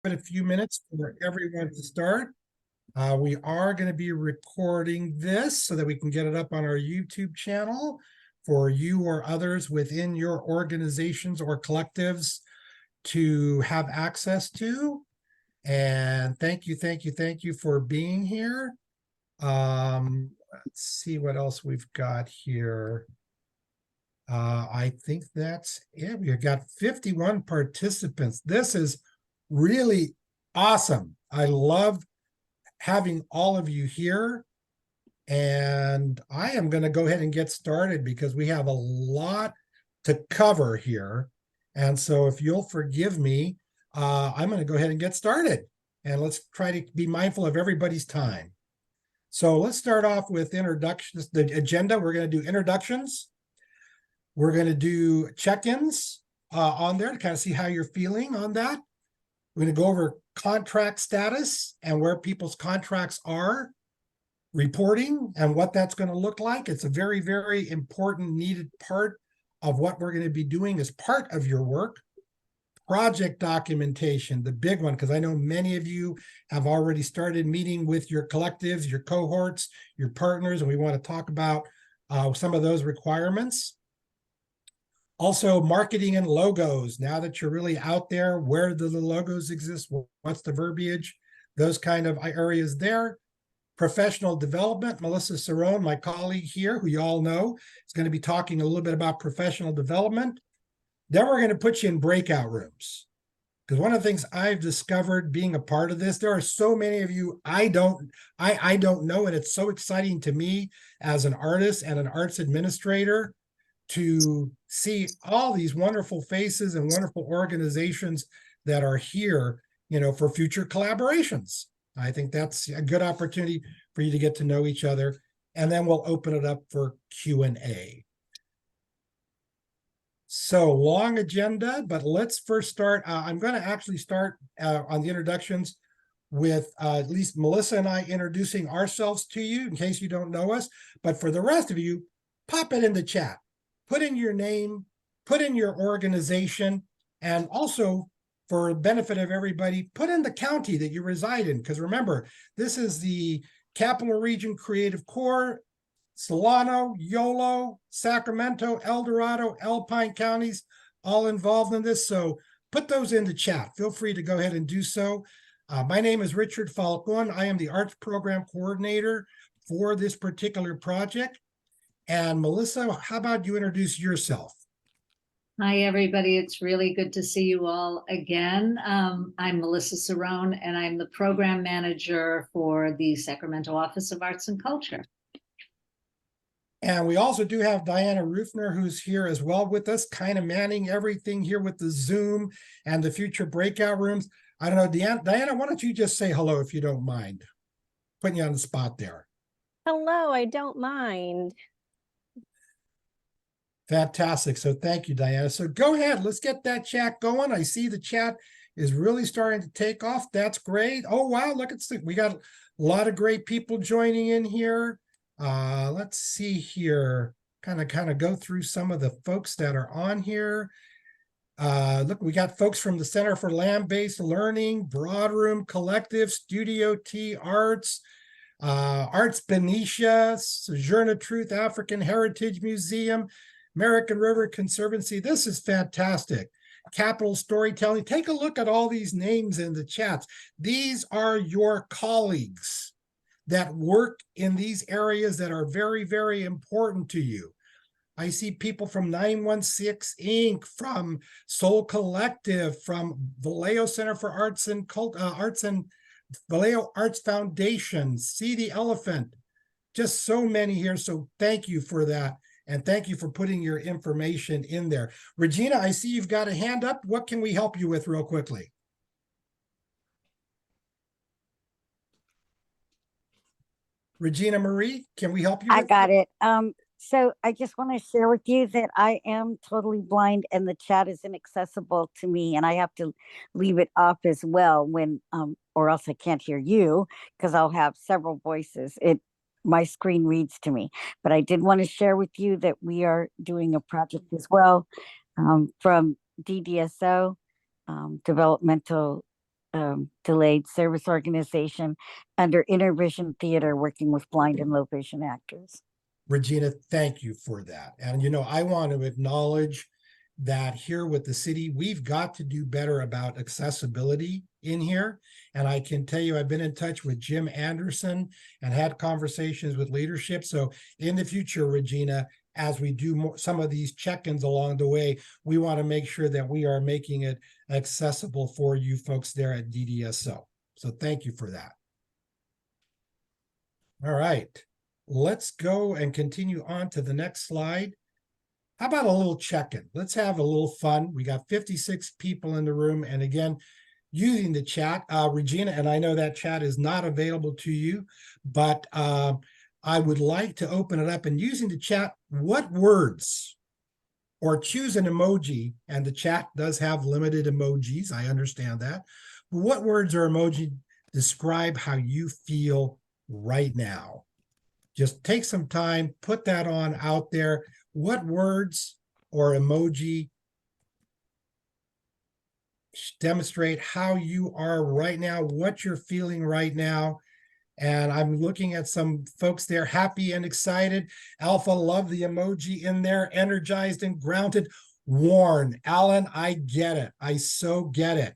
it a few minutes for everyone to start. We are going to be recording this so that we can get it up on our YouTube channel for you or others within your organizations or collectives to have access to. And thank you for being here. Let's see what else we've got here. I think that's it. We've got 51 participants. This is really awesome. I love having all of you here. And I am going to go ahead and get started because we have a lot to cover here. And so if you'll forgive me, I'm going to go ahead and get started. And let's try to be mindful of everybody's time. So let's start off with introductions. The agenda, we're going to do introductions. We're going to do check-ins on there to kind of see how you're feeling on that. We're going to go over contract status and where people's contracts are, reporting and what that's going to look like. It's a very, very important, needed part of what we're going to be doing as part of your work. Project documentation, the big one, because I know many of you have already started meeting with your collectives, your cohorts, your partners, and we want to talk about some of those requirements. Also, marketing and logos. Now that you're really out there, where do the logos exist? What's the verbiage? Those kind of areas there. Professional development. Melissa Cerrone, my colleague here, who you all know, is going to be talking a little bit about professional development. Then we're going to put you in breakout rooms. Because one of the things I've discovered being a part of this, there are so many of you I don't know, and it's so exciting to me as an artist and an arts administrator to see all these wonderful faces and wonderful organizations that are here, for future collaborations. I think that's a good opportunity for you to get to know each other. And then we'll open it up for Q&A. So long agenda, but let's first start. I'm going to actually start on the introductions with at least Melissa and I introducing ourselves to you in case you don't know us. But for the rest of you, pop it in the chat. Put in your name, put in your organization, and also for benefit of everybody, put in the county that you reside in. Because remember, this is the Capital Region Creative Corps, Solano, Yolo, Sacramento, El Dorado, Alpine counties, all involved in this. So put those in the chat. Feel free to go ahead and do so. My name is Richard Falcon. I am the Arts Program Coordinator for this particular project. And Melissa, how about you introduce yourself? Hi, everybody. It's really good to see you all again. I'm Melissa Cerrone, and I'm the Program Manager for the Sacramento Office of Arts and Culture. And we also do have Diana Rufner, who's here as well with us, kind of manning everything here with the Zoom and the future breakout rooms. I don't know, Diana, why don't you just say hello if you don't mind? Putting you on the spot there. Hello, I don't mind. Fantastic. So thank you, Diana. So go ahead. Let's get that chat going. I see the chat is really starting to take off. That's great. Oh, wow. Look at we got a lot of great people joining in here. Let's see here. Kind of go through some of the folks that are on here. Look, we got folks from the Center for Land-Based Learning, Broadroom Collective, Studio T Arts, Arts Benicia, Sojourner Truth African Heritage Museum, American River Conservancy. This is fantastic. Capital Storytelling. Take a look at all these names in the chats. These are your colleagues that work in these areas that are very, very important to you. I see people from 916 Inc., from Soul Collective, from Vallejo Center for Arts and Vallejo Arts Foundation, See the Elephant. Just so many here. So thank you for that. And thank you for putting your information in there. Regina, I see you've got a hand up. What can we help you with real quickly? Regina Marie, can we help you? I got it. So I just want to share with you that I am totally blind and the chat is inaccessible to me, and I have to leave it off as well when or else I can't hear you because I'll have several voices. My screen reads to me. But I did want to share with you that we are doing a project as well from DDSO, Developmental delayed service organization under Intervision Theater, working with blind and low vision actors. Regina, thank you for that. And, I want to acknowledge that here with the city, we've got to do better about accessibility in here. And I can tell you, I've been in touch with Jim Anderson and had conversations with leadership. So in the future, Regina, as we do some of these check-ins along the way, we want to make sure that we are making it accessible for you folks there at DDSO. So thank you for that. All right, let's go and continue on to the next slide. How about a little check-in? Let's have a little fun. We got 56 people in the room. And again, using the chat, Regina, and I know that chat is not available to you, but I would like to open it up and using the chat, what words or choose an emoji, and the chat does have limited emojis. I understand that. But what words or emoji describe how you feel right now? Just take some time, put that on out there. What words or emoji demonstrate how you are right now, what you're feeling right now? And I'm looking at some folks there, happy and excited. Alpha, love the emoji in there, energized and grounded. Warren, Alan, I get it. I so get it.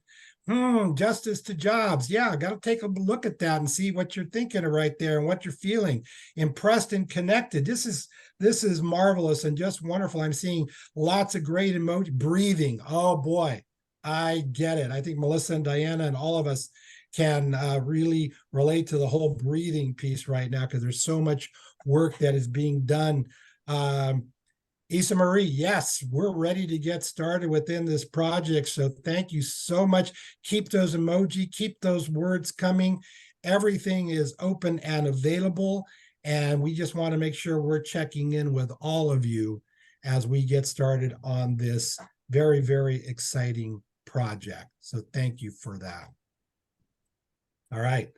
Justice to jobs. Yeah, I got to take a look at that and see what you're thinking right there and what you're feeling. Impressed and connected. This is marvelous and just wonderful. I'm seeing lots of great emoji. Breathing. Oh boy, I get it. I think Melissa and Diana and all of us can really relate to the whole breathing piece right now because there's so much work that is being done. Isa Marie, yes, we're ready to get started within this project. So thank you so much. Keep those emoji, keep those words coming. Everything is open and available. And we just want to make sure we're checking in with all of you as we get started on this very, very exciting project. So thank you for that. All right.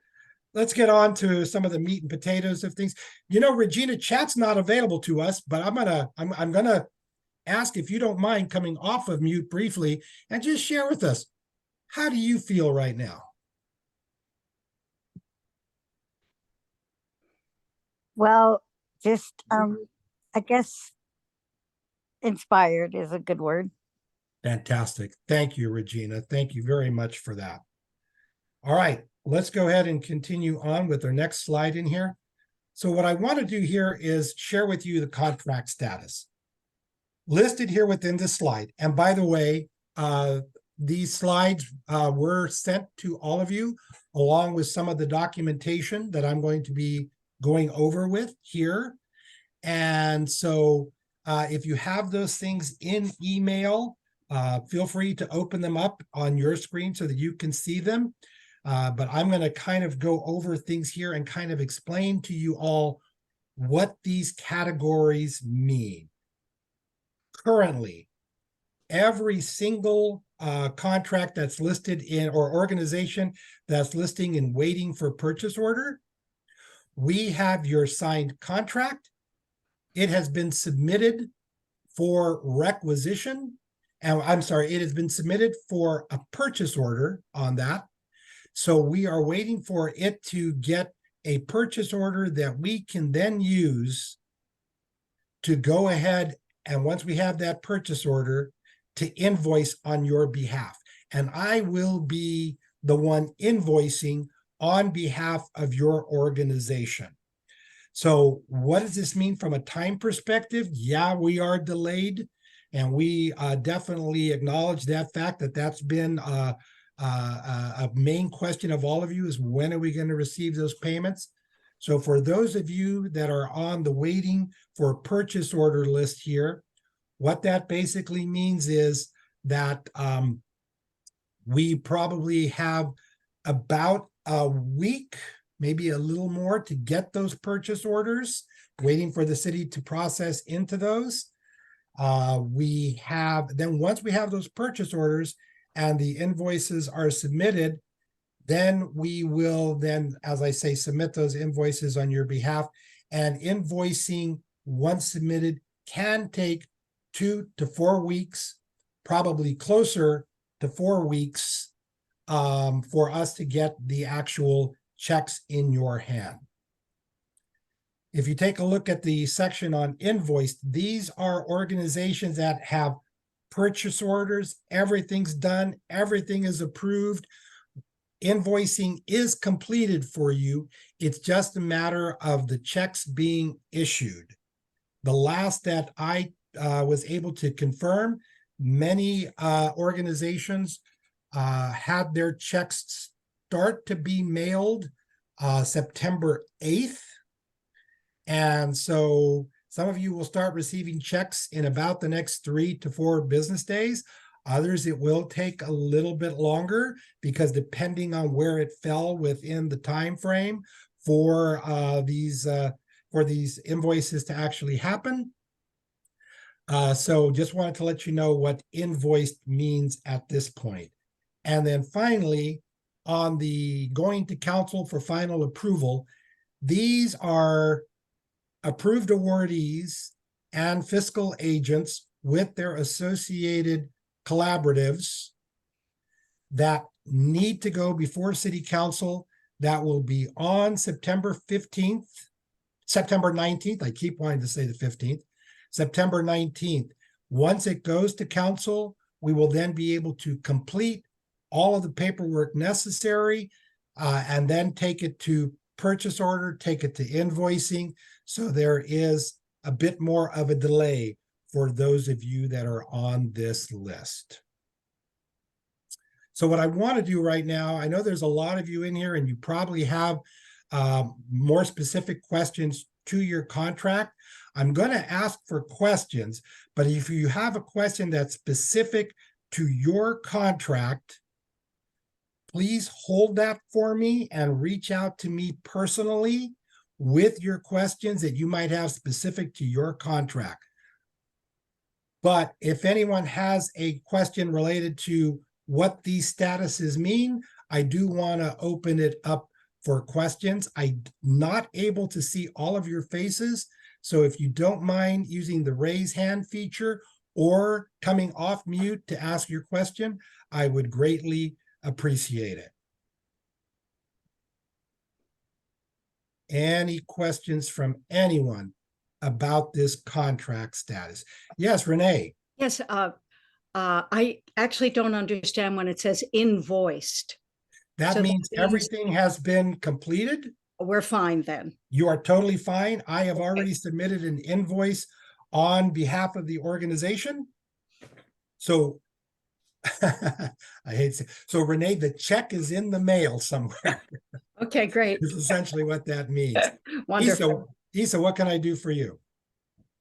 Let's get on to some of the meat and potatoes of things. Regina, chat's not available to us, but I'm gonna ask if you don't mind coming off of mute briefly and just share with us, how do you feel right now? Well, just I guess inspired is a good word. Fantastic. Thank you, Regina. Thank you very much for that. All right, let's go ahead and continue on with our next slide in here. So what I want to do here is share with you the contract status listed here within this slide. And by the way, these slides were sent to all of you along with some of the documentation that I'm going to be going over with here. And so if you have those things in email, feel free to open them up on your screen so that you can see them. But I'm going to kind of go over things here and kind of explain to you all what these categories mean. Currently, every single contract that's listed in or organization that's listing and waiting for purchase order, we have your signed contract. It has been submitted for requisition. And I'm sorry, it has been submitted for a purchase order on that. So we are waiting for it to get a purchase order that we can then use to go ahead and once we have that purchase order to invoice on your behalf. And I will be the one invoicing on behalf of your organization. So what does this mean from a time perspective? Yeah, we are delayed and we definitely acknowledge that fact that that's been a main question of all of you is when are we going to receive those payments? So for those of you that are on the waiting for purchase order list here, what that basically means is that we probably have about a week, maybe a little more to get those purchase orders, waiting for the city to process into those. Then once we have those purchase orders, and the invoices are submitted, then we will then, as I say, submit those invoices on your behalf. And invoicing, once submitted, can take 2 to 4 weeks, probably closer to 4 weeks for us to get the actual checks in your hand. If you take a look at the section on invoiced, these are organizations that have purchase orders, everything's done, everything is approved. Invoicing is completed for you. It's just a matter of the checks being issued. The last that I was able to confirm, many organizations had their checks start to be mailed September 8th. And so some of you will start receiving checks in about the next 3 to 4 business days. Others, it will take a little bit longer because depending on where it fell within the time frame for these invoices to actually happen. So just wanted to let you know what invoiced means at this point. And then finally, on the going to council for final approval, these are approved awardees and fiscal agents with their associated collaboratives that need to go before city council. That will be on September 15th, September 19th. I keep wanting to say the 15th, September 19th. Once it goes to council, we will then be able to complete all of the paperwork necessary and then take it to purchase order, take it to invoicing. So there is a bit more of a delay for those of you that are on this list. So what I want to do right now, I know there's a lot of you in here and you probably have more specific questions to your contract. I'm going to ask for questions, but if you have a question that's specific to your contract, please hold that for me and reach out to me personally with your questions that you might have specific to your contract. But if anyone has a question related to what these statuses mean, I do want to open it up for questions. I'm not able to see all of your faces. So if you don't mind using the raise hand feature or coming off mute to ask your question, I would greatly appreciate it. Any questions from anyone about this contract status? Yes, Renee. Yes, I actually don't understand when it says invoiced. That So that means means- everything has been completed. We're fine then. You are totally fine. I have Okay. already submitted an invoice on behalf of the organization. So I hate to say, so Renee, the check is in the mail somewhere. Okay, great. Is essentially what that means. Wonderful. Isa, what can I do for you?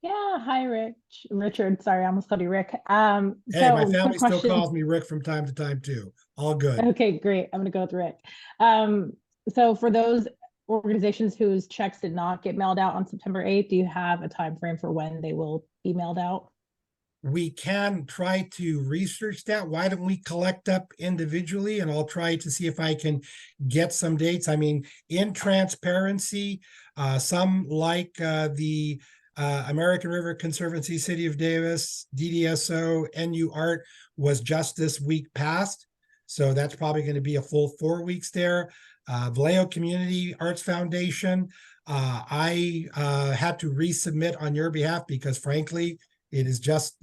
Yeah, hi, Richard. Sorry, I almost called you Rick. Hey, my quick family still question. calls me Rick from time to time too. All good. Okay, great. I'm gonna go with Rick. So for those organizations whose checks did not get mailed out on September 8th, do you have a time frame for when they will be mailed out? We can try to research that. Why don't we collect up individually and I'll try to see if I can get some dates. I mean, in transparency, some like the American River Conservancy, City of Davis, DDSO, NU Art was just this week past. So that's probably going to be a full 4 weeks there. Vallejo Community Arts Foundation, I had to resubmit on your behalf because frankly, it is just,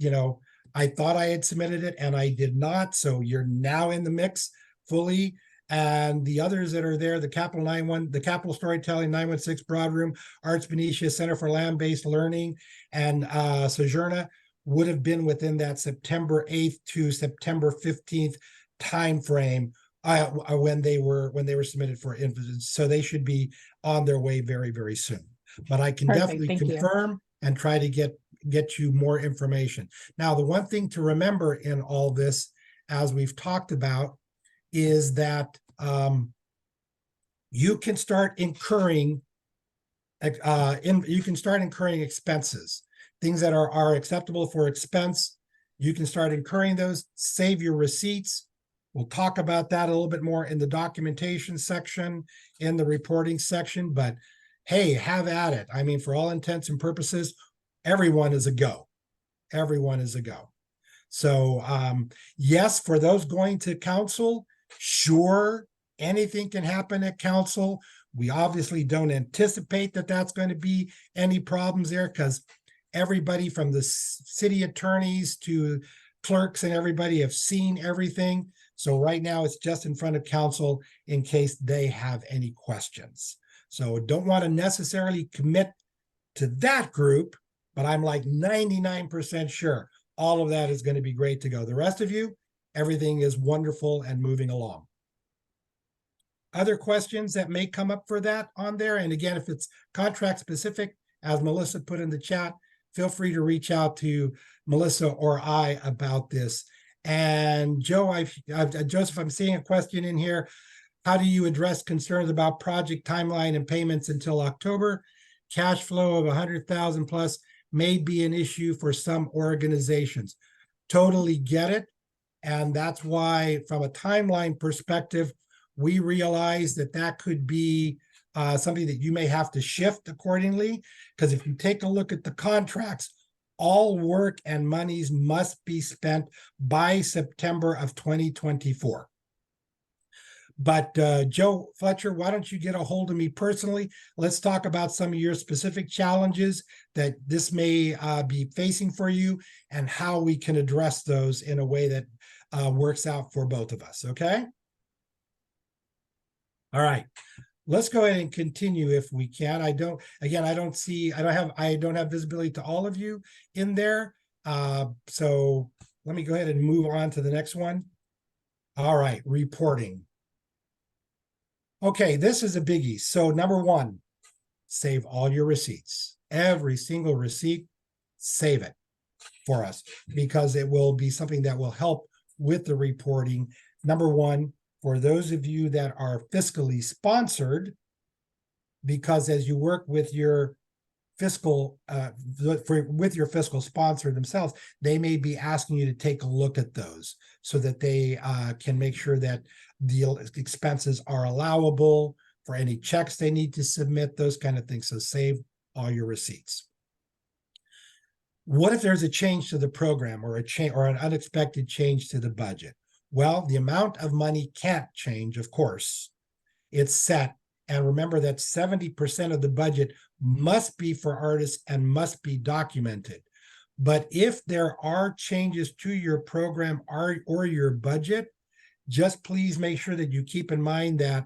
I thought I had submitted it and I did not. So you're now in the mix fully. And the others that are there, the Capital Storytelling 916 Broadroom, Arts Benicia, Center for Land-Based Learning, and Sojourner would have been within that September 8th to September 15th timeframe when they were submitted for invitation. So they should be on their way very, very soon. But I can Perfect, definitely thank you. confirm and try to get you more information. Now, the one thing to remember in all this, as we've talked about, is that you can start incurring expenses, things that are acceptable for expense. You can start incurring those, save your receipts. We'll talk about that a little bit more in the documentation section, in the reporting section, but hey, have at it. I mean, for all intents and purposes, everyone is a go. Everyone is a go. So yes, for those going to council, Sure, anything can happen at council. We obviously don't anticipate that that's going to be any problems there because everybody from the city attorneys to clerks and everybody have seen everything. So right now it's just in front of council in case they have any questions. So don't want to necessarily commit to that group, but I'm like 99% sure all of that is going to be great to go. The rest of you, everything is wonderful and moving along. Other questions that may come up for that on there. And again, if it's contract specific, as Melissa put in the chat, feel free to reach out to Melissa or I about this. And Joe, Joseph, I'm seeing a question in here. How do you address concerns about project timeline and payments until October? Cash flow of 100,000 plus may be an issue for some organizations. Totally get it. And that's why, from a timeline perspective, we realize that that could be something that you may have to shift accordingly. Because if you take a look at the contracts, all work and monies must be spent by September of 2024. But Joe Fletcher, why don't you get a hold of me personally? Let's talk about some of your specific challenges that this may be facing for you and how we can address those in a way that works out for both of us, okay? All right, let's go ahead and continue if we can. I don't have visibility to all of you in there. So let me go ahead and move on to the next one. All right, reporting. Okay, this is a biggie. So number one, save all your receipts. Every single receipt, save it for us because it will be something that will help with the reporting. Number one, for those of you that are fiscally sponsored, because as you work with your fiscal sponsor themselves, they may be asking you to take a look at those so that they can make sure that the expenses are allowable for any checks they need to submit, those kind of things. So save all your receipts. What if there's a change to the program or an unexpected change to the budget? Well, the amount of money can't change, of course. It's set. And remember that 70% of the budget must be for artists and must be documented. But if there are changes to your program or your budget, just please make sure that you keep in mind that,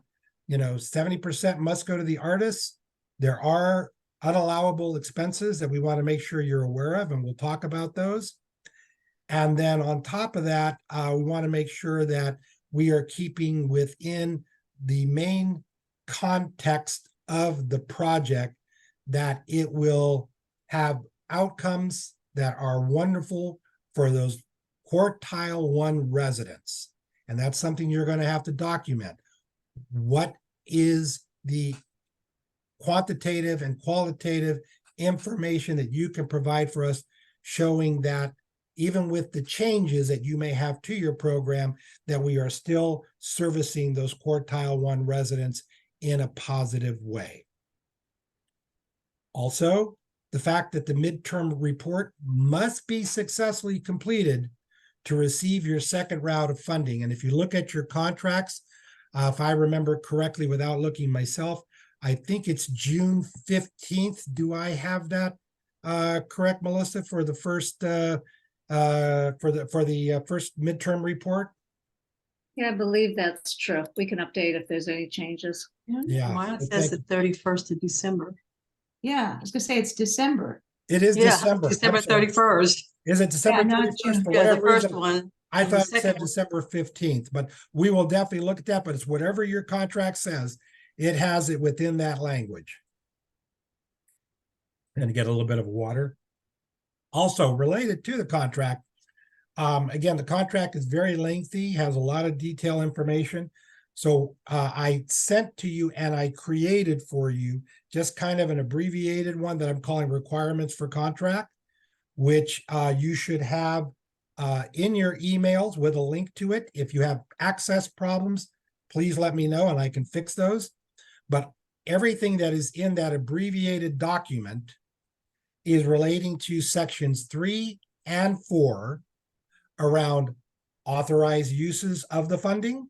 70% must go to the artists. There are unallowable expenses that we want to make sure you're aware of, and we'll talk about those. And then on top of that, we want to make sure that we are keeping within the main context of the project, that it will have outcomes that are wonderful for those quartile 1 residents. And that's something you're going to have to document. What is the quantitative and qualitative information that you can provide for us showing that even with the changes that you may have to your program, that we are still servicing those quartile 1 residents in a positive way. Also, the fact that the midterm report must be successfully completed to receive your second round of funding. And if you look at your contracts, if I remember correctly without looking myself, I think it's June 15th. Do I have that correct, Melissa, for the first first midterm report? Yeah, I believe that's true. We can update if there's any changes. Yeah. Mine says the 31st of December. Yeah, I was gonna say it's December. It is Yeah, December. December I'm sorry. 31st. Is it December not 31st? June. For Yeah, the whatever first reason, one. I and the thought it said second one- December 15th, but we will definitely look at that. But it's whatever your contract says, it has it within that language. And to get a little bit of water. Also related to the contract, again, the contract is very lengthy, has a lot of detailed information. So I sent to you and I created for you just kind of an abbreviated one that I'm calling requirements for contract, which you should have in your emails with a link to it. If you have access problems, please let me know and I can fix those. But everything that is in that abbreviated document is relating to sections 3 and 4 around authorized uses of the funding,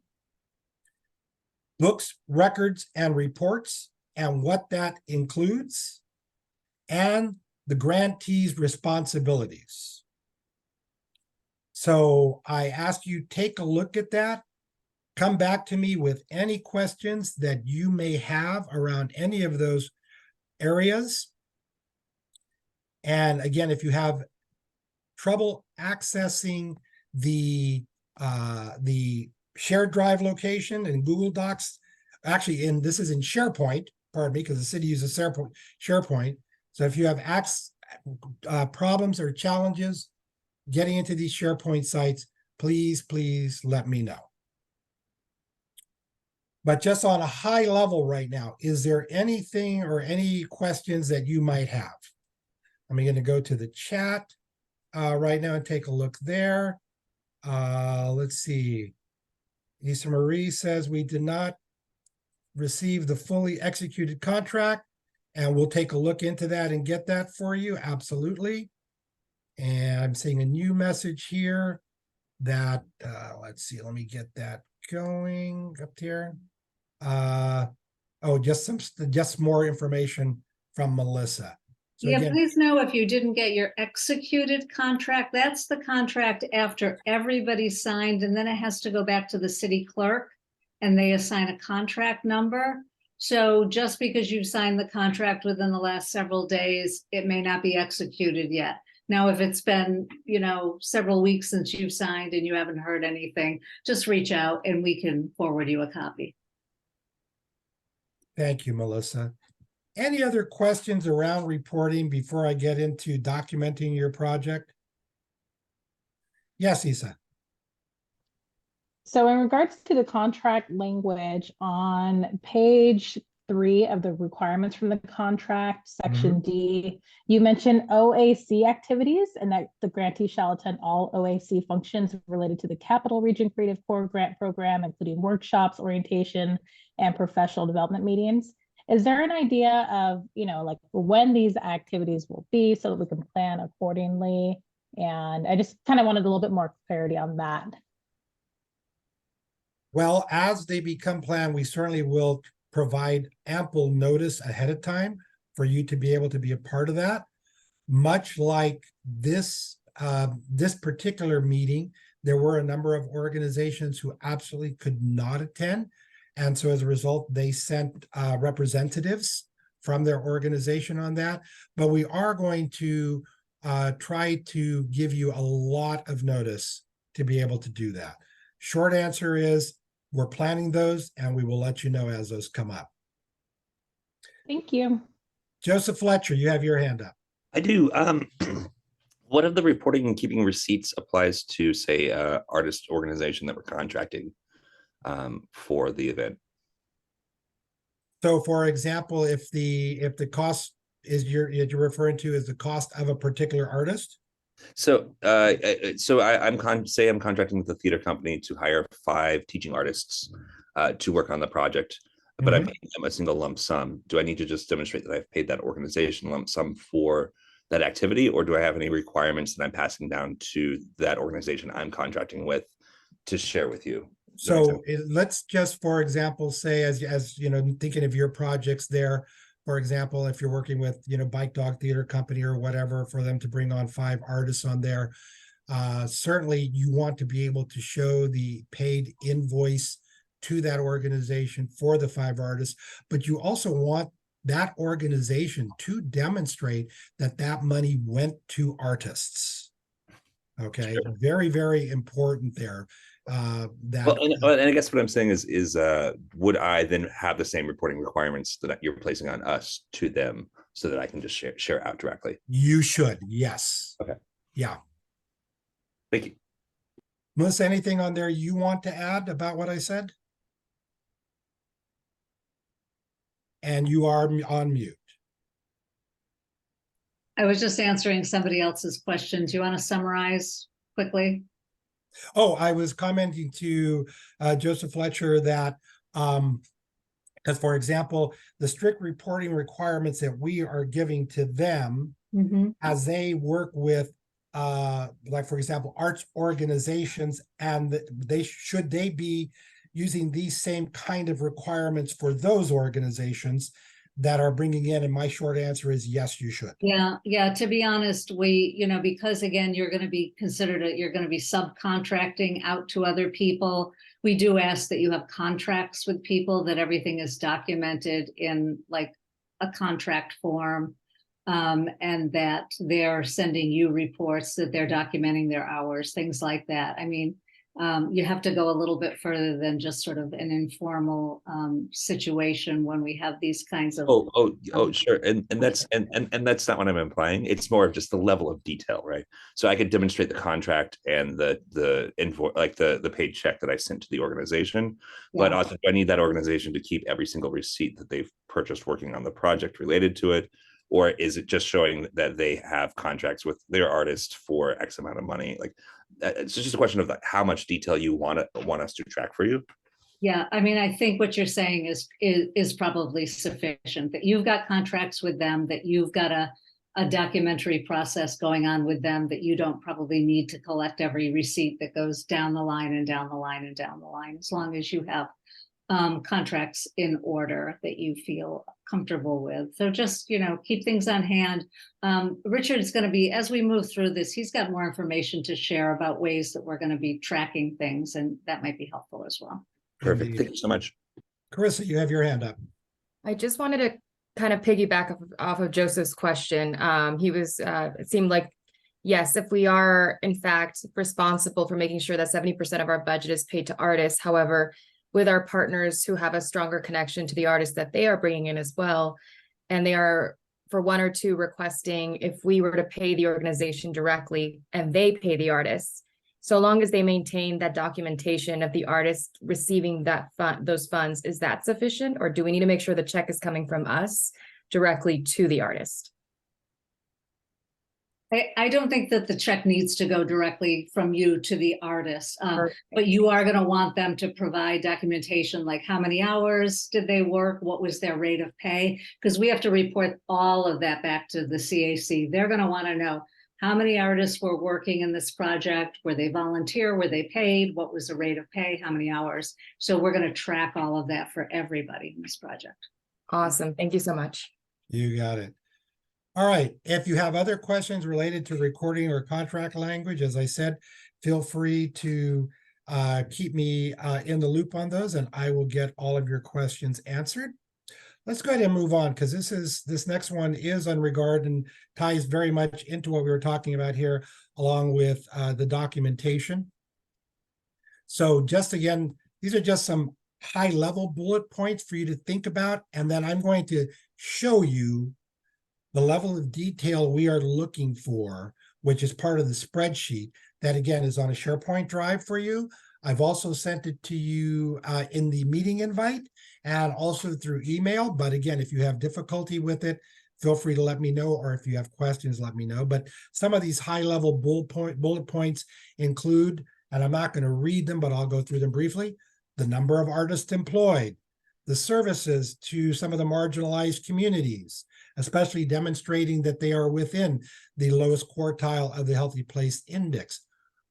books, records, and reports, and what that includes, and the grantee's responsibilities. So I ask you take a look at that. Come back to me with any questions that you may have around any of those areas. And again, if you have trouble accessing the shared drive location in Google Docs, actually this is in SharePoint, pardon me, because the city uses SharePoint. So if you have problems or challenges getting into these SharePoint sites, please let me know. But just on a high level right now, is there anything or any questions that you might have? I'm going to go to the chat right now and take a look there. Let's see. Lisa Marie says we did not receive the fully executed contract, and we'll take a look into that and get that for you. Absolutely. And I'm seeing a new message here that, let's see, let me get that going up here. Oh, just more information from Melissa. So Yeah, again, please know if you didn't get your executed contract, that's the contract after everybody signed, and then it has to go back to the city clerk and they assign a contract number. So just because you signed the contract within the last several days, it may not be executed yet. Now, if it's been, several weeks since you've signed and you haven't heard anything, just reach out and we can forward you a copy. thank you, Melissa. Any other questions around reporting before I get into documenting your project? Yes, Isa. So in regards to the contract language on page 3 of the requirements from the contract, section D, you mentioned OAC activities and that the grantee shall attend all OAC functions related to the Capital Region Creative Core Grant Program, including workshops, orientation, and professional development meetings. Is there an idea of, like when these activities will be so that we can plan accordingly? And I just kind of wanted a little bit more clarity on that. Well, as they become planned, we certainly will provide ample notice ahead of time for you to be able to be a part of that. Much like this particular meeting, there were a number of organizations who absolutely could not attend. And so as a result, they sent representatives from their organization on that. But we are going to try to give you a lot of notice to be able to do that. Short answer is we're planning those and we will let you know as those come up. Thank you. Joseph Fletcher, you have your hand up. I do. What of the reporting and keeping receipts applies to, say, artist organization that we're contracting for the event? So for example, if the cost is you're referring to as the cost of a particular artist. So I'm contracting with a theater company to hire 5 teaching artists to work on the project, but I'm paying them a single lump sum. Do I need to just demonstrate that I've paid that organization lump sum for that activity, or do I have any requirements that I'm passing down to that organization I'm contracting with to share with you? So let's just, for example, say as thinking of your projects there, for example, if you're working with, Bike Dog Theater Company or whatever, for them to bring on 5 artists on there, certainly you want to be able to show the paid invoice to that organization for the 5 artists, but you also want that organization to demonstrate that that money went to artists. Okay, sure. Very, very important there. And I guess what I'm saying is would I then have the same reporting requirements that you're placing on us to them so that I can just share out directly? You should, yes. Okay. Yeah. Thank you. Melissa, anything on there you want to add about what I said? And you are on mute. I was just answering somebody else's question. Do you want to summarize quickly? Oh, I was commenting to Joseph Fletcher that, because for example, the strict reporting requirements that we are giving to them as they work with, like for example, arts organizations, and they be using these same kind of requirements for those organizations that are bringing in? And my short answer is yes, you should. Yeah, to be honest, because again, you're gonna be you're gonna be subcontracting out to other people. We do ask that you have contracts with people, that everything is documented in like a contract form. And that they're sending you reports, that they're documenting their hours, things like that. I mean, you have to go a little bit further than just sort of an informal situation when we have these kinds of. Sure. And that's and that's not what I'm implying. It's more of just the level of detail, right? So I could demonstrate the contract and the invoice, like the paid check that I sent to the organization, but Yeah. also do I need that organization to keep every single receipt that they've purchased working on the project related to it? Or is it just showing that they have contracts with their artist for X amount of money? Like, it's just a question of like how much detail you want us to track for you. Yeah, I mean, I think what you're saying is probably sufficient, that you've got contracts with them, that you've got a documentary process going on with them, that you don't probably need to collect every receipt that goes down the line and down the line and down the line, as long as you have contracts in order that you feel comfortable with. So just, keep things on hand. Richard's going to be, as we move through this, he's got more information to share about ways that we're going to be tracking things, and that might be helpful as well. Perfect. Indeed. Thank you so much. Carissa, you have your hand up. I just wanted to kind of piggyback off of Joseph's question. It seemed like, yes, if we are in fact responsible for making sure that 70% of our budget is paid to artists, however, with our partners who have a stronger connection to the artists that they are bringing in as well, and they are for one or two requesting if we were to pay the organization directly and they pay the artists, so long as they maintain that documentation of the artist receiving those funds, is that sufficient? Or do we need to make sure the check is coming from us directly to the artist? I don't think that the check needs to go directly from you to the artist, but you are going to want them to provide documentation, like how many hours did they work? What was their rate of pay? Because we have to report all of that back to the CAC. They're going to want to know how many artists were working in this project. Were they volunteer? Were they paid? What was the rate of pay? How many hours? So we're going to track all of that for everybody in this project. Awesome. Thank you so much. You got it. All right. If you have other questions related to recording or contract language, as I said, feel free to keep me in the loop on those, and I will get all of your questions answered. Let's go ahead and move on, because this next one is on regard and ties very much into what we were talking about here, along with the documentation. So just again, these are just some high-level bullet points for you to think about, and then I'm going to show you the level of detail we are looking for, which is part of the spreadsheet that, again, is on a SharePoint drive for you. I've also sent it to you in the meeting invite and also through email. But again, if you have difficulty with it, feel free to let me know, or if you have questions, let me know. But some of these high-level bullet points include, and I'm not going to read them, but I'll go through them briefly, the number of artists employed, the services to some of the marginalized communities, especially demonstrating that they are within the lowest quartile of the Healthy Place Index.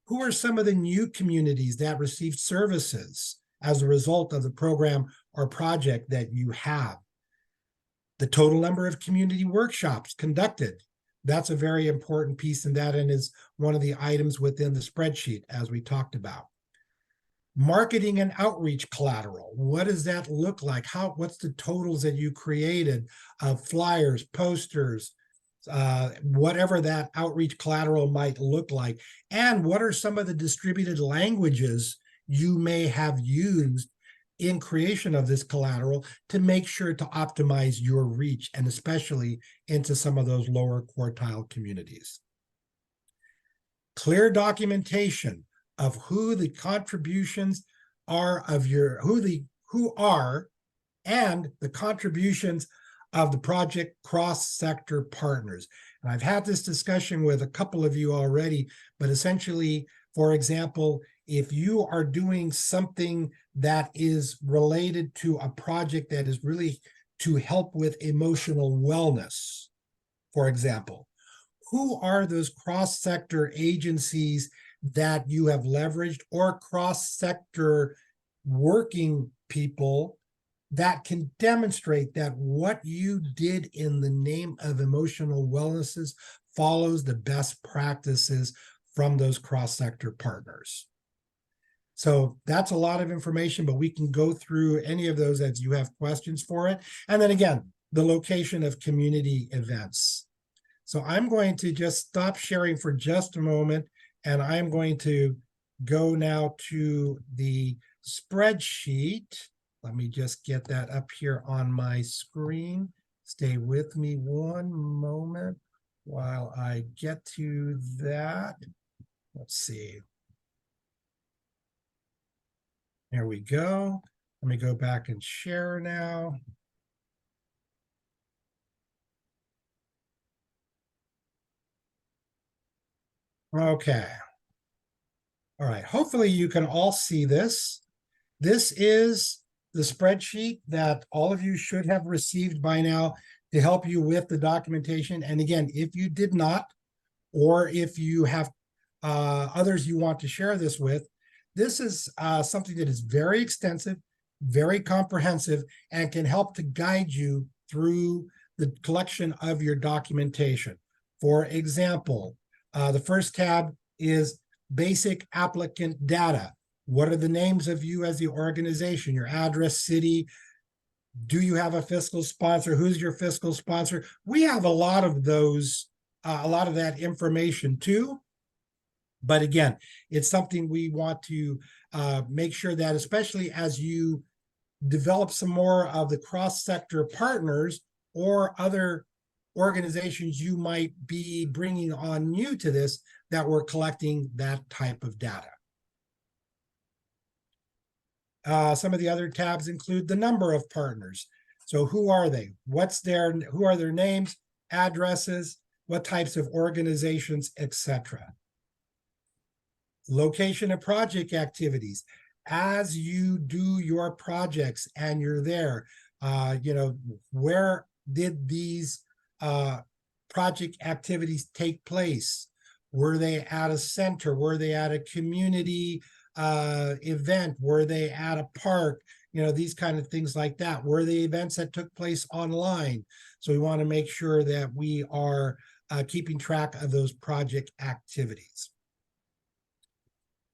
Who are some of the new communities that received services as a result of the program or project that you have? The total number of community workshops conducted. That's a very important piece in that, and is one of the items within the spreadsheet, as we talked about. Marketing and outreach collateral. What does that look like? What's the totals that you created of flyers, posters, whatever that outreach collateral might look like? And what are some of the distributed languages you may have used in creation of this collateral to make sure to optimize your reach, and especially into some of those lower quartile communities? Clear documentation of who the contributions are of who are and the contributions of the project cross-sector partners. And I've had this discussion with a couple of you already, but essentially, for example, if you are doing something that is related to a project that is really to help with emotional wellness, for example, who are those cross-sector agencies that you have leveraged, or cross-sector working people that can demonstrate that what you did in the name of emotional wellnesses follows the best practices from those cross-sector partners. So that's a lot of information, but we can go through any of those as you have questions for it. And then again, the location of community events. So I'm going to just stop sharing for just a moment, and I'm going to go now to the spreadsheet. Let me just get that up here on my screen. Stay with me one moment while I get to that. Let's see. There we go. Let me go back and share now. Okay. All right. Hopefully you can all see this. This is the spreadsheet that all of you should have received by now to help you with the documentation. And again, if you did not, or if you have others you want to share this with, this is something that is very extensive, very comprehensive, and can help to guide you through the collection of your documentation. For example, the first tab is basic applicant data. What are the names of you as the organization, your address, city? Do you have a fiscal sponsor? Who's your fiscal sponsor? We have a lot of those, a lot of that information too. But again, it's something we want to make sure that, especially as you develop some more of the cross-sector partners or other organizations you might be bringing on new to this, that we're collecting that type of data. Some of the other tabs include the number of partners. So who are they? Who are their names, addresses, what types of organizations, etc. Location of project activities. As you do your projects and you're there, where did these project activities take place? Were they at a center? Were they at a community event? Were they at a park? These kind of things like that. Were they events that took place online? So we want to make sure that we are keeping track of those project activities.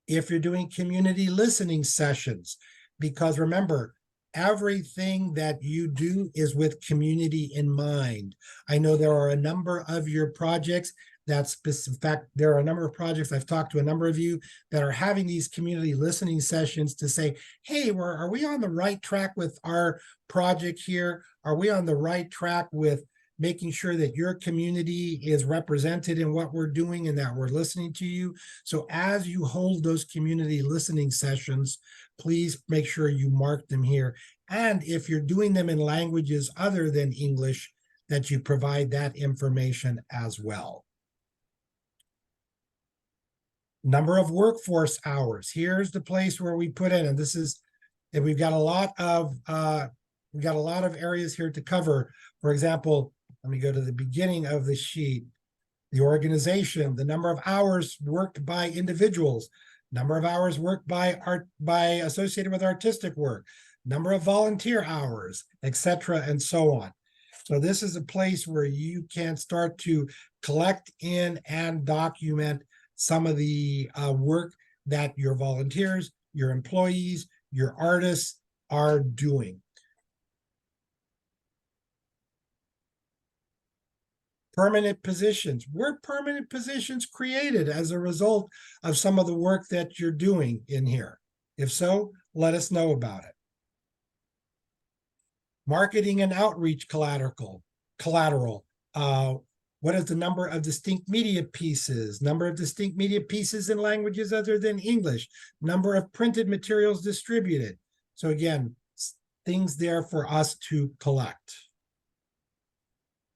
If you're doing community listening sessions, because remember, everything that you do is with community in mind. I know there are a number of your projects in fact, there are a number of projects, I've talked to a number of you that are having these community listening sessions to say, hey, are we on the right track with our project here? Are we on the right track with making sure that your community is represented in what we're doing and that we're listening to you? So as you hold those community listening sessions, please make sure you mark them here. And if you're doing them in languages other than English, that you provide that information as well. Number of workforce hours. Here's the place where we put in, and we've got a lot of areas here to cover. For example, let me go to the beginning of the sheet. The organization, the number of hours worked by individuals, number of hours worked by associated with artistic work, number of volunteer hours, etc., and so on. So this is a place where you can start to collect in and document some of the work that your volunteers, your employees, your artists are doing. Permanent positions. Were permanent positions created as a result of some of the work that you're doing in here? If so, let us know about it. Marketing and outreach collateral. What is the number of distinct media pieces? Number of distinct media pieces in languages other than English? Number of printed materials distributed? So again, things there for us to collect.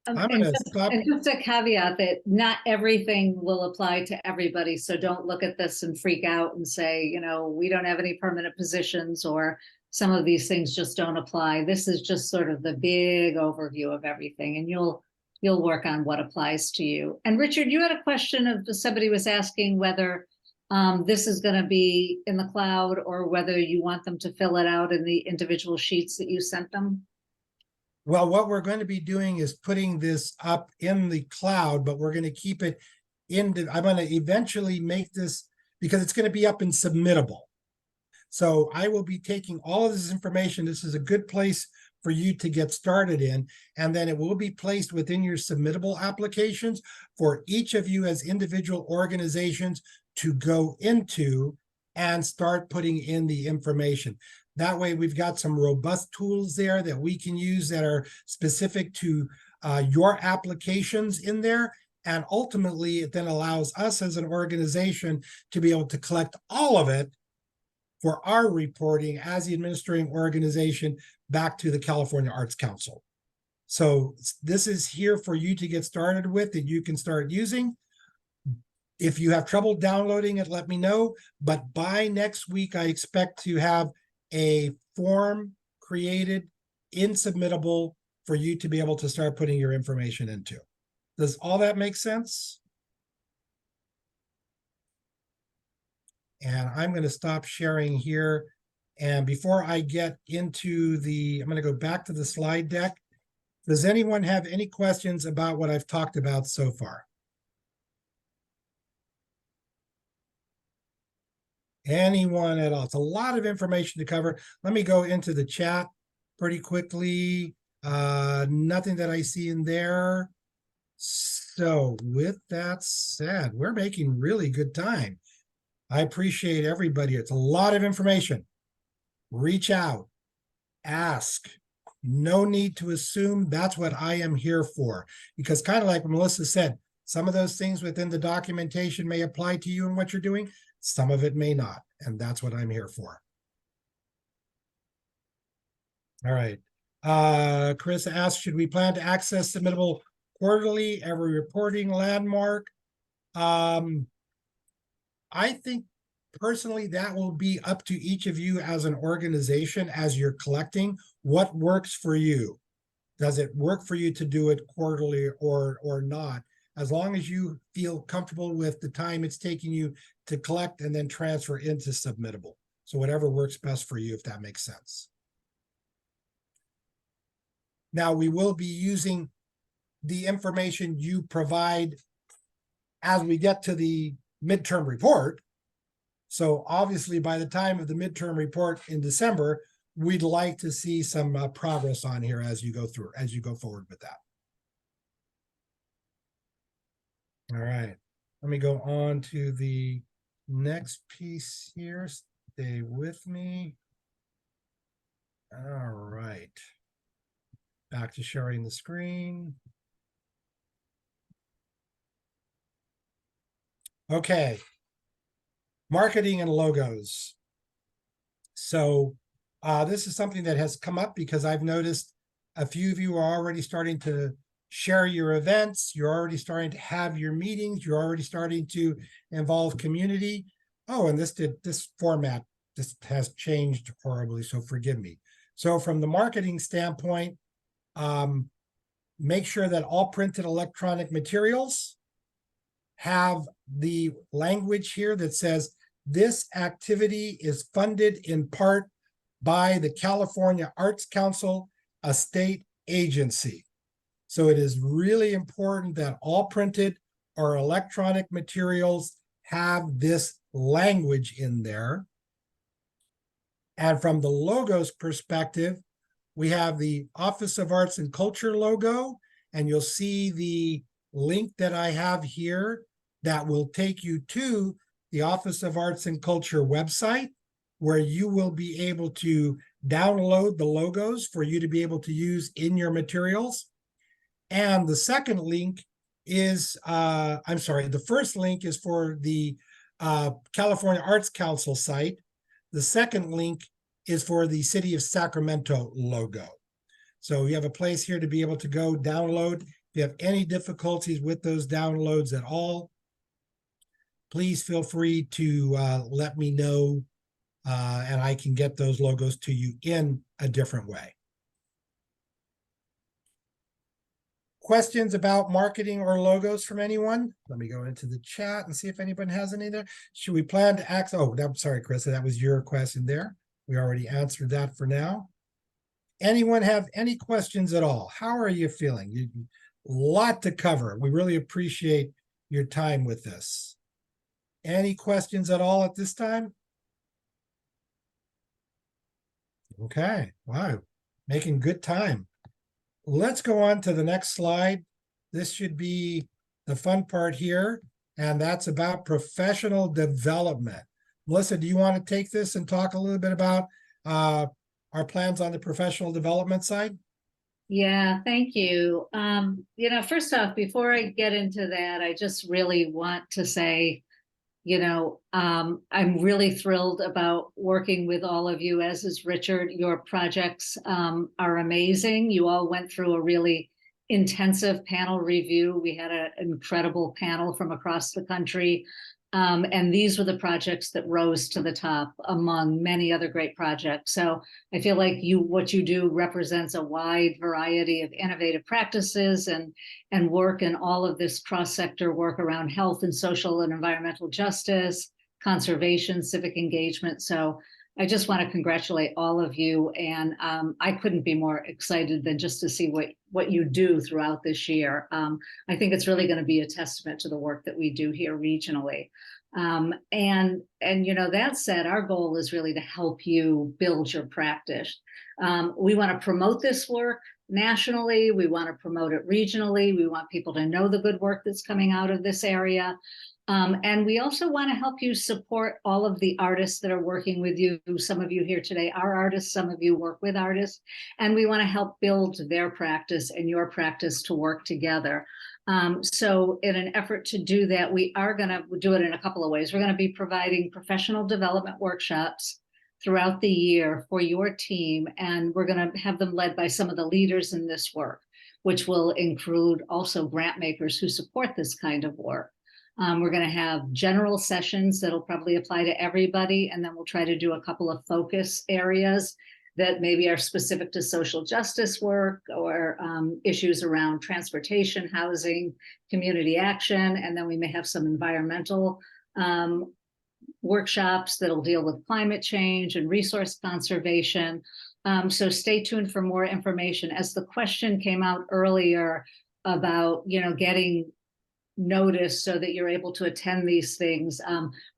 I'm going to stop. And just a caveat that not everything will apply to everybody. So don't look at this and freak out and say, we don't have any permanent positions or some of these things just don't apply. This is just sort of the big overview of everything, and you'll work on what applies to you. And Richard, you had a question of somebody was asking whether this is gonna be in the cloud, or whether you want them to fill it out in the individual sheets that you sent them? Well, what we're going to be doing is putting this up in the cloud, but we're going to keep it I'm going to eventually make this, because it's going to be up in submittable. So I will be taking all of this information. This is a good place for you to get started in, and then it will be placed within your submittable applications for each of you as individual organizations to go into and start putting in the information. That way, we've got some robust tools there that we can use that are specific to your applications in there. And ultimately, it then allows us as an organization to be able to collect all of it for our reporting as the administrating organization back to the California Arts Council. So this is here for you to get started with, that you can start using. If you have trouble downloading it, let me know. But by next week, I expect to have a form created in submittable for you to be able to start putting your information into. Does all that make sense? And I'm going to stop sharing here. And before I get into I'm going to go back to the slide deck. Does anyone have any questions about what I've talked about so far? Anyone at all? It's a lot of information to cover. Let me go into the chat pretty quickly. Nothing that I see in there. So with that said, we're making really good time. I appreciate everybody. It's a lot of information. Reach out, ask. No need to assume. That's what I am here for. Because kind of like Melissa said, some of those things within the documentation may apply to you and what you're doing. Some of it may not. And that's what I'm here for. All right. Chris asked, should we plan to access submittable quarterly, every reporting landmark? I think personally that will be up to each of you as an organization as you're collecting what works for you. Does it work for you to do it quarterly or not? As long as you feel comfortable with the time it's taking you to collect and then transfer into submittable. So whatever works best for you, if that makes sense. Now we will be using the information you provide as we get to the midterm report. So obviously by the time of the midterm report in December, we'd like to see some progress on here as you go forward with that. All right, let me go on to the next piece here. Stay with me. All right. Back to sharing the screen. Okay. Marketing and logos. So this is something that has come up because I've noticed a few of you are already starting to share your events. You're already starting to have your meetings. You're already starting to involve community. Oh, and this format just has changed horribly, so forgive me. So from the marketing standpoint, make sure that all printed electronic materials have the language here that says this activity is funded in part by the California Arts Council, a state agency. So it is really important that all printed or electronic materials have this language in there. And from the logos perspective, we have the Office of Arts and Culture logo, and you'll see the link that I have here that will take you to the Office of Arts and Culture website, where you will be able to download the logos for you to be able to use in your materials. And the second link is, the first link is for the California Arts Council site. The second link is for the City of Sacramento logo. So you have a place here to be able to go download. If you have any difficulties with those downloads at all, please feel free to let me know, and I can get those logos to you in a different way. questions about marketing or logos from anyone? Let me go into the chat and see if anyone has any there. Should we plan to act? Oh, I'm sorry, Chris, that was your question there. We already answered that for now. Anyone have any questions at all? How are you feeling? Lot to cover. We really appreciate your time with this. Any questions at all at this time? Okay, wow, making good time. Let's go on to the next slide. This should be the fun part here, and that's about professional development. Melissa, do you want to take this and talk a little bit about our plans on the professional development side? Yeah, thank you. First off, before I get into that, I just really want to say, I'm really thrilled about working with all of you, as is Richard. Your projects are amazing. You all went through a really intensive panel review. We had an incredible panel from across the country. And these were the projects that rose to the top among many other great projects. So I feel like what you do represents a wide variety of innovative practices and work, and all of this cross-sector work around health and social and environmental justice, conservation, civic engagement. So I just want to congratulate all of you, and I couldn't be more excited than just to see what you do throughout this year. I think it's really going to be a testament to the work that we do here regionally. That said, our goal is really to help you build your practice. We want to promote this work nationally. We want to promote it regionally. We want people to know the good work that's coming out of this area. And we also want to help you support all of the artists that are working with you. Some of you here today are artists, some of you work with artists, and we want to help build their practice and your practice to work together. So in an effort to do that, we are going to do it in a couple of ways. We're going to be providing professional development workshops throughout the year for your team, and we're going to have them led by some of the leaders in this work, which will include also grant makers who support this kind of work. We're going to have general sessions that'll probably apply to everybody, and then we'll try to do a couple of focus areas that maybe are specific to social justice work or issues around transportation, housing, community action, and then we may have some environmental workshops that'll deal with climate change and resource conservation. So stay tuned for more information. As the question came out earlier about, getting notice so that you're able to attend these things,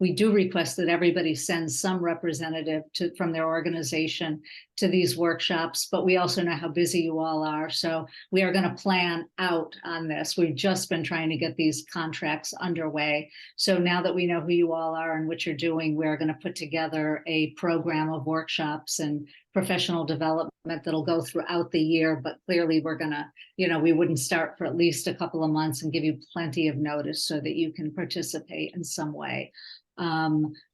we do request that everybody sends some representative from their organization to these workshops, but we also know how busy you all are, so we are going to plan out on this. We've just been trying to get these contracts underway, so now that we know who you all are and what you're doing, we're going to put together a program of workshops and professional development that'll go throughout the year, but clearly we're gonna, we wouldn't start for at least a couple of months and give you plenty of notice so that you can participate in some way.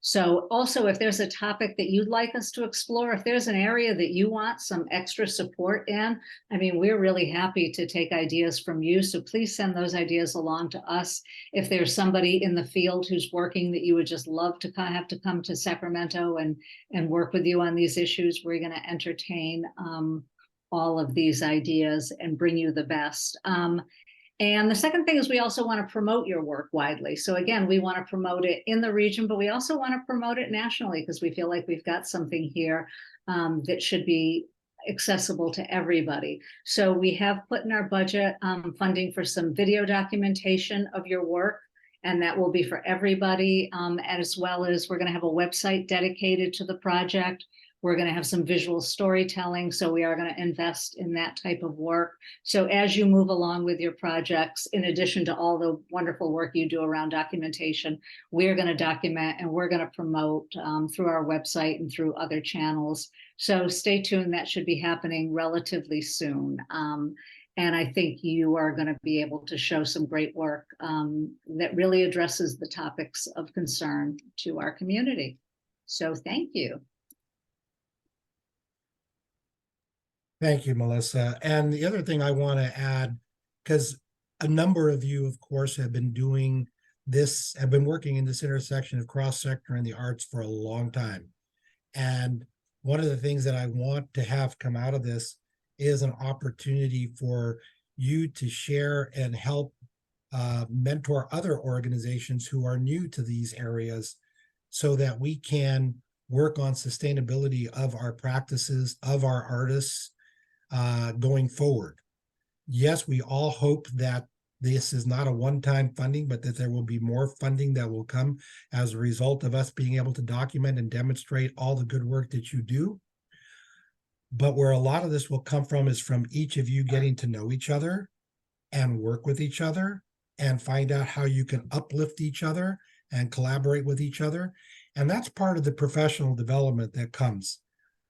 So also, if there's a topic that you'd like us to explore, if there's an area that you want some extra support in, we're really happy to take ideas from you. So please send those ideas along to us. If there's somebody in the field who's working that you would just love to have to come to Sacramento and work with you on these issues, we're going to entertain all of these ideas and bring you the best. And the second thing is we also want to promote your work widely. So again, we want to promote it in the region, but we also want to promote it nationally because we feel like we've got something here that should be accessible to everybody. So we have put in our budget funding for some video documentation of your work, and that will be for everybody, as well as we're going to have a website dedicated to the project. We're going to have some visual storytelling, so we are going to invest in that type of work. So as you move along with your projects, in addition to all the wonderful work you do around documentation, we're going to document and we're going to promote through our website and through other channels. So stay tuned, that should be happening relatively soon. And I think you are going to be able to show some great work that really addresses the topics of concern to our community. So thank you. Thank you, Melissa. And the other thing I want to add, because a number of you, of course, have been doing this, have been working in this intersection of cross-sector and the arts for a long time. And one of the things that I want to have come out of this is an opportunity for you to share and help mentor other organizations who are new to these areas so that we can work on sustainability of our practices, of our artists going forward. Yes, we all hope that this is not a one-time funding, but that there will be more funding that will come as a result of us being able to document and demonstrate all the good work that you do. But where a lot of this will come from is from each of you getting to know each other and work with each other and find out how you can uplift each other and collaborate with each other. And that's part of the professional development that comes.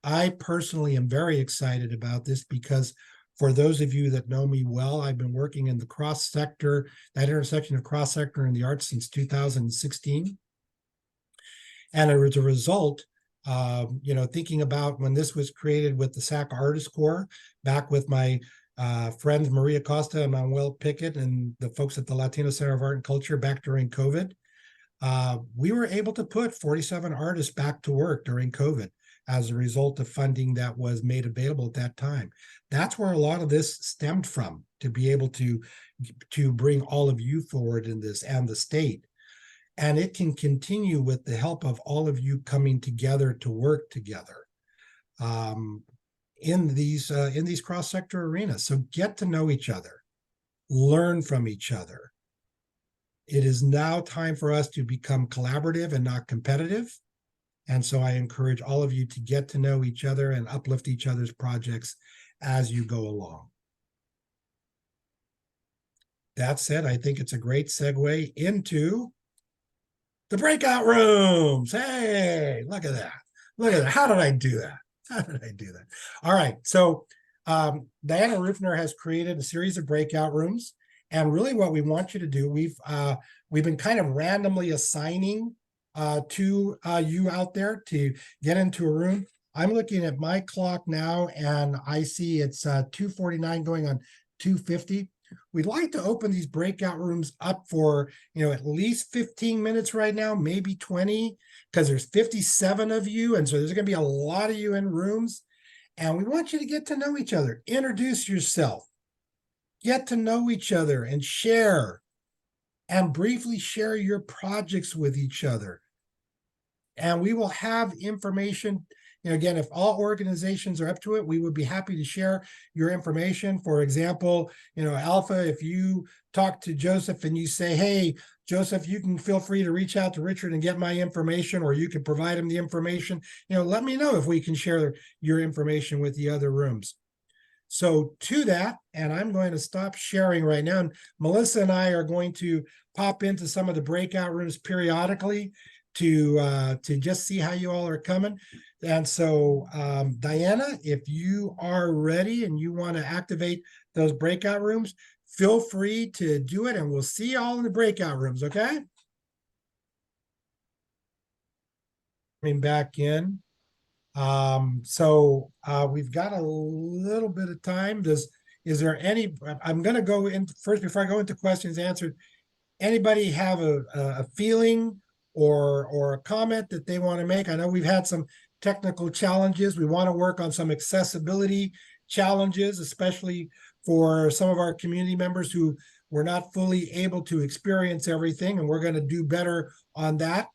I personally am very excited about this because for those of you that know me well, I've been working in the cross-sector, that intersection of cross-sector and the arts since 2016. And as a result, thinking about when this was created with the SAC Artist Corps, back with my friends Maria Costa and Manuel Pickett and the folks at the Latino Center of Art and Culture back during COVID, we were able to put 47 artists back to work during COVID as a result of funding that was made available at that time. That's where a lot of this stemmed from, to be able to bring all of you forward in this and the state. And it can continue with the help of all of you coming together to work together in these cross-sector arenas. So get to know each other, learn from each other. It is now time for us to become collaborative and not competitive. And so I encourage all of you to get to know each other and uplift each other's projects as you go along. That said, I think it's a great segue into the breakout rooms. Hey, look at that. Look at that. How did I do that? How did I do that? All right. So Diana Rufner has created a series of breakout rooms. And really what we want you to do, we've been kind of randomly assigning to you out there to get into a room. I'm looking at my clock now and I see it's 2:49 going on 2:50. We'd like to open these breakout rooms up for, at least 15 minutes right now, maybe 20, because there's 57 of you. And so there's going to be a lot of you in rooms. And we want you to get to know each other. Introduce yourself. Get to know each other and share. And briefly share your projects with each other. And we will have information. Again, if all organizations are up to it, we would be happy to share your information. For example, Alpha, if you talk to Joseph and you say, hey, Joseph, you can feel free to reach out to Richard and get my information, or you can provide him the information. Let me know if we can share your information with the other rooms. So to that, and I'm going to stop sharing right now. And Melissa and I are going to pop into some of the breakout rooms periodically to just see how you all are coming. And so, Diana, if you are ready and you want to activate those breakout rooms, feel free to do it, and we'll see you all in the breakout rooms, okay? Coming back in. We've got a little bit of time. Is there any, I'm going to go in first before I go into questions answered. Anybody have a feeling or a comment that they want to make? I know we've had some technical challenges. We want to work on some accessibility challenges, especially for some of our community members who were not fully able to experience everything, and we're going to do better on that.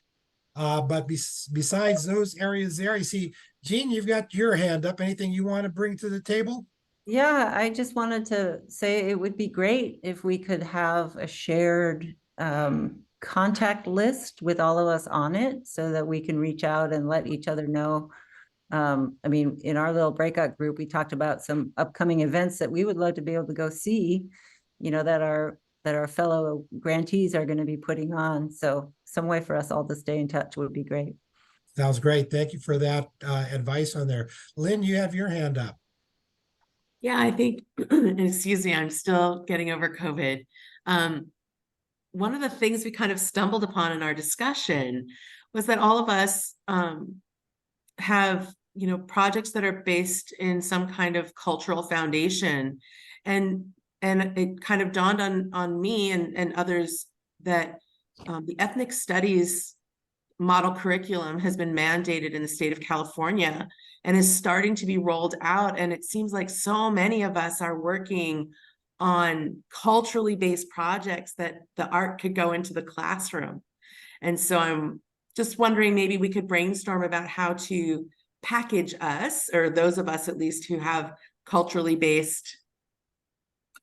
But besides those areas there, I see, Jean, you've got your hand up. Anything you want to bring to the table? Yeah, I just wanted to say it would be great if we could have a shared contact list with all of us on it so that we can reach out and let each other know. In our little breakout group, we talked about some upcoming events that we would love to be able to go see, that our fellow grantees are going to be putting on. So some way for us all to stay in touch would be great. Sounds great. Thank you for that advice on there. Lynn, you have your hand up. Yeah, I think, and excuse me, I'm still getting over COVID. One of the things we kind of stumbled upon in our discussion was that all of us have, projects that are based in some kind of cultural foundation. And it kind of dawned on me and others that the ethnic studies model curriculum has been mandated in the state of California and is starting to be rolled out. And it seems like so many of us are working on culturally based projects that the art could go into the classroom. And so I'm just wondering, maybe we could brainstorm about how to package us, or those of us at least who have culturally based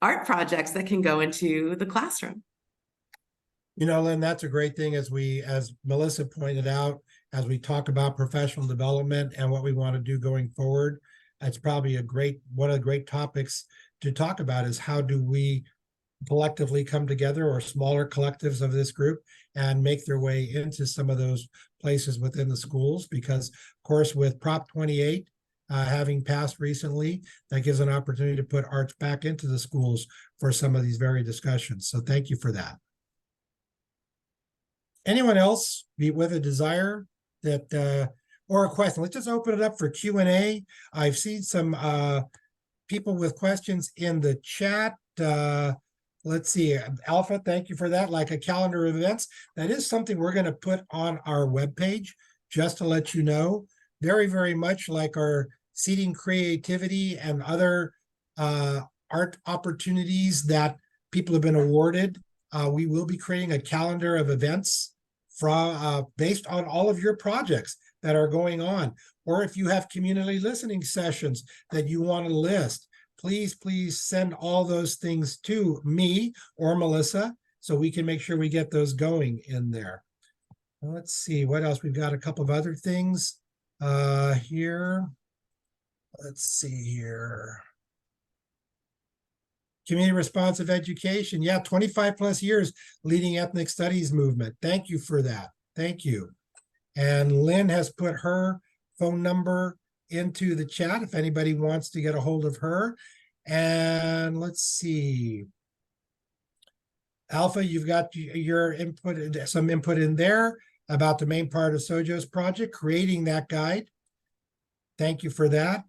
art projects that can go into the classroom. You know, Lynn, that's a great thing as Melissa pointed out, as we talk about professional development and what we want to do going forward. It's probably one of the great topics to talk about is how do we collectively come together, or smaller collectives of this group, and make their way into some of those places within the schools. Because of course, with Prop 28 having passed recently, that gives an opportunity to put arts back into the schools for some of these very discussions. So thank you for that. Anyone else with a desire that or a question? Let's just open it up for Q&A. I've seen some people with questions in the chat. Let's see, Alpha, thank you for that. Like a calendar of events, that is something we're going to put on our webpage, just to let you know. Very, very much like our Seeding Creativity and other art opportunities that people have been awarded. We will be creating a calendar of events from based on all of your projects that are going on. Or if you have community listening sessions that you want to list, please send all those things to me or Melissa so we can make sure we get those going in there. Let's see what else. We've got a couple of other things here. Let's see here. Community responsive education. Yeah, 25 plus years leading ethnic studies movement. Thank you for that. Thank you. And Lynn has put her phone number into the chat if anybody wants to get a hold of her. And let's see. Alpha, you've got your input, some input in there about the main part of Sojo's project, creating that guide. Thank you for that.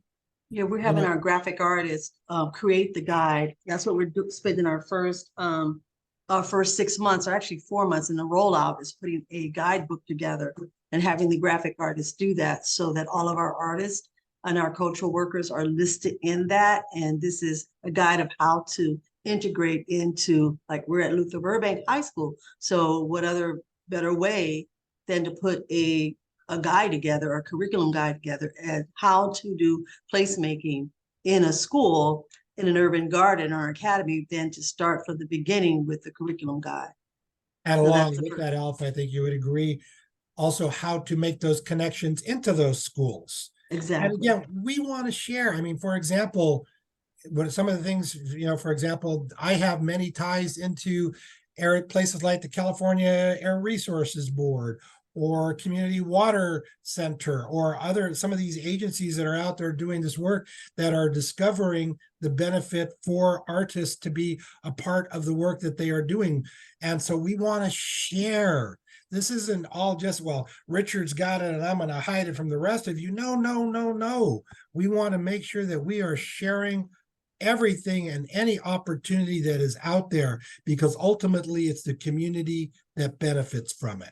Yeah, we're having our graphic artists create the guide. That's what we're spending our first 6 months, or actually 4 months in the rollout, is putting a guidebook together and having the graphic artists do that, so that all of our artists and our cultural workers are listed in that. And this is a guide of how to integrate into, like, we're at Luther Burbank High School. So what other better way than to put a guide together, a curriculum guide together, and how to do placemaking in a school, in an urban garden or academy, than to start from the beginning with the curriculum guide. And along with that, Alpha, I think you would agree also how to make those connections into those schools. Exactly. And again, we want to share. I mean, for example, what some of the things, for example, I have many ties into places like the California Air Resources Board, or Community Water Center, or some of these agencies that are out there doing this work, that are discovering the benefit for artists to be a part of the work that they are doing. And so we want to share. This isn't all just, well, Richard's got it and I'm going to hide it from the rest of you. No, no, no, no. We want to make sure that we are sharing everything and any opportunity that is out there, because ultimately it's the community that benefits from it.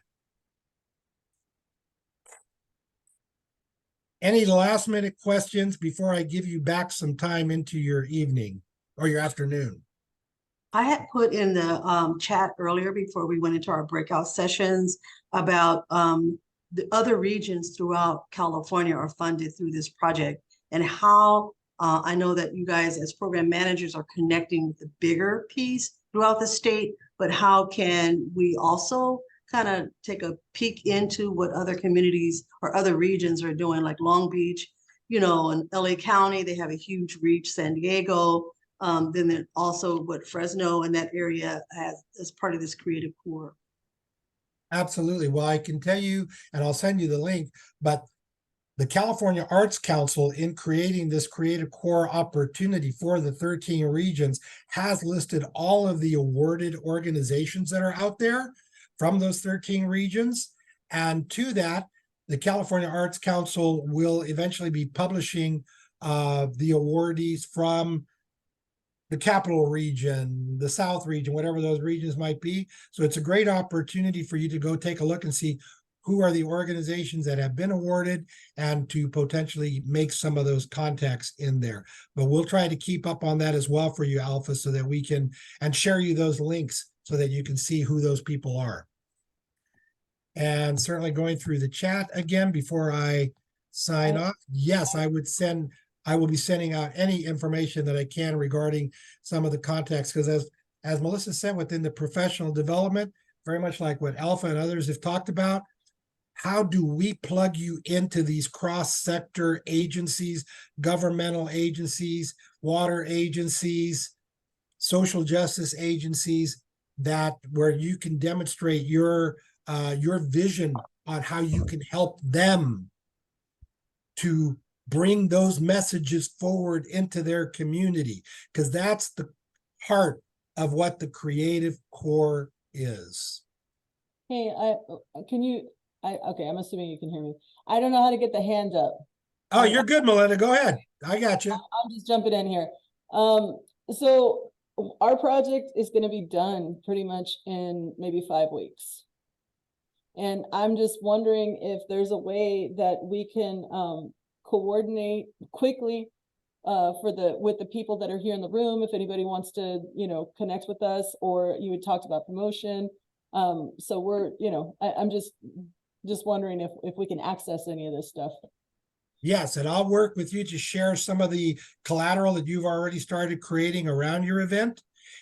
Any last minute questions before I give you back some time into your evening or your afternoon? I had put in the chat earlier, before we went into our breakout sessions, about the other regions throughout California are funded through this project, and how I know that you guys as program managers are connecting with the bigger piece throughout the state, but how can we also kind of take a peek into what other communities or other regions are doing, like Long Beach, in LA County, they have a huge reach, San Diego, then also what Fresno and that area has as part of this creative core. Absolutely. Well, I can tell you, and I'll send you the link, but the California Arts Council, in creating this creative core opportunity for the 13 regions, has listed all of the awarded organizations that are out there from those 13 regions. And to that, the California Arts Council will eventually be publishing the awardees from the Capital Region, the South Region, whatever those regions might be. So it's a great opportunity for you to go take a look and see who are the organizations that have been awarded and to potentially make some of those contacts in there. But we'll try to keep up on that as well for you, Alpha, so that we can, and share you those links so that you can see who those people are. And certainly going through the chat again before I sign off. Yes, I will be sending out any information that I can regarding some of the contacts, because as Melissa said, within the professional development, very much like what Alpha and others have talked about, how do we plug you into these cross-sector agencies, governmental agencies, water agencies, social justice agencies, that where you can demonstrate your vision on how you can help them to bring those messages forward into their community, because that's the heart of what the creative core is. Hey, okay, I'm assuming you can hear me. I don't know how to get the hand up. Oh, you're good, Melinda. Go ahead. I got you. I'm just jumping in here. So our project is going to be done pretty much in maybe 5 weeks. And I'm just wondering if there's a way that we can coordinate quickly with the people that are here in the room, if anybody wants to, connect with us, or you had talked about promotion. So we're, I'm just wondering if we can access any of this stuff. Yes, and I'll work with you to share some of the collateral that you've already started creating around your event.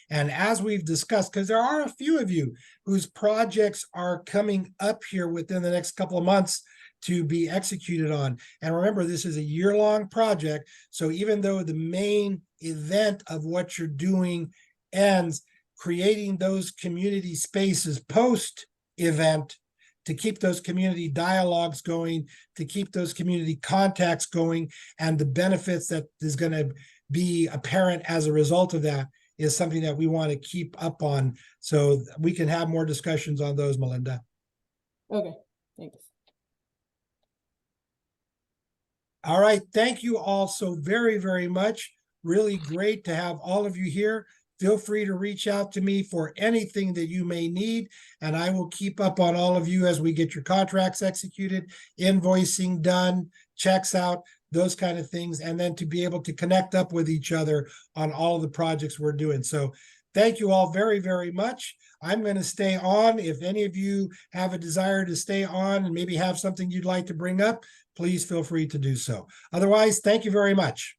And as we've discussed, because there are a few of you whose projects are coming up here within the next couple of months to be executed on. And remember, this is a year-long project. So even though the main event of what you're doing ends, creating those community spaces post-event to keep those community dialogues going, to keep those community contacts going, and the benefits that is going to be apparent as a result of that is something that we want to keep up on, so we can have more discussions on those, Melinda. Okay, thanks. All right, thank you all so very, very much. Really great to have all of you here. Feel free to reach out to me for anything that you may need, and I will keep up on all of you as we get your contracts executed, invoicing done, checks out, those kind of things, and then to be able to connect up with each other on all of the projects we're doing. So thank you all very, very much. I'm going to stay on. If any of you have a desire to stay on and maybe have something you'd like to bring up, please feel free to do so. Otherwise, thank you very much.